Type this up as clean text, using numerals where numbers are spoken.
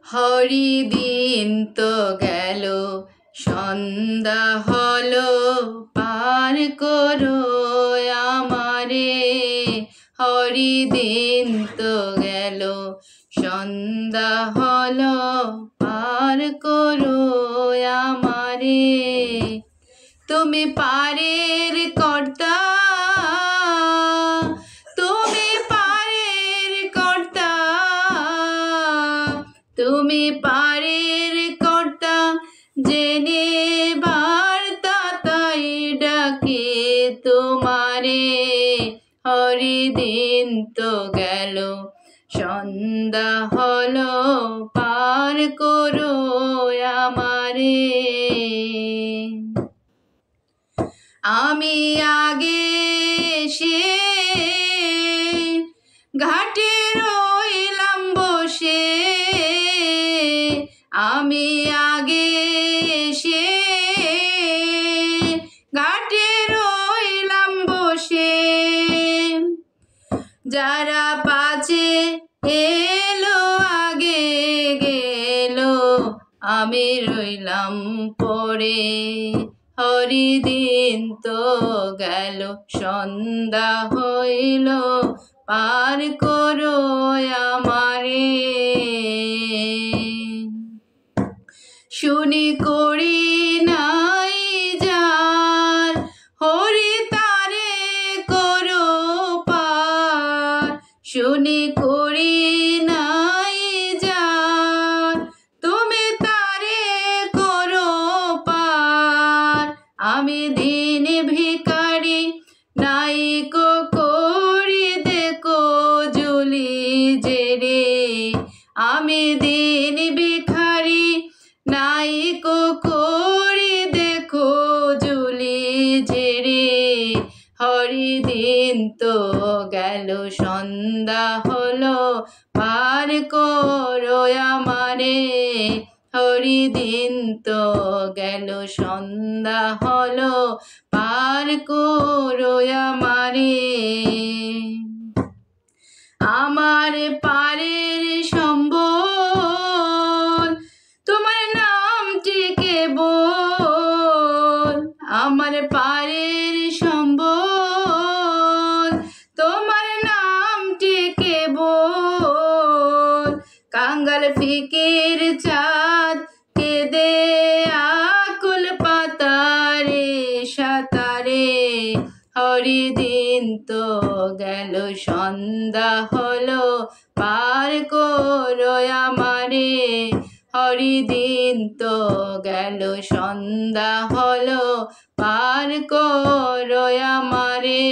হরিদিন তো গেল, সন্ধ্যা হলো, পার করো আমারে। হরিদিন তো গেল, সন্ধ্যা হলো, পার করো আমারে। তুমি পারের কর্তা, তুমি পারের কর্তা, তুমি পারের কর্তা, জেনে বার্তা তাই ডাকে তোমারে। হরিদিন তো গেল, সন্ধ্যা হলো, পার করো আমারে। আমি আগে এসে ঘাটে রইলাম বসে, আমি আগে এসে ঘাটে রইলাম বসে। যারা পাছে এলো আগে গেল, আমি রইলাম পরে। হরিদিন তো গেল, সন্ধ্যা হইল, পার করো আমারে। শুনি করি নাই যার, হরি তারে করো পার। শুনি করি নাই যার, তুমি তারে করো পার। আমি দিন ভিখারি, নাইকো করি দেখো জুলি জেরে। আমি দিন ভিখারি, নাইকো করি দেখো জুলি ঝেড়ে। হরিদিন তো গেল, সন্ধ্যা হলো, পার করো আমারে। হরিদিন তো গেল, সন্ধ্যা হলো, পার করো আমারে। আমার পারের সম্বল, তোমার নামটি কেবল। আমার পারের সম্বল, তোমার নামটি কেবল। কাঙ্গাল ফিকির চাঁদ কেঁদে আকুল পাতারে সাতারে। হরিদিন তো গেল, সন্ধ্যা হলো, পার করো আমারে। হরিদিন তো গেল, সন্ধ্যা হলো, পার করো আমারে।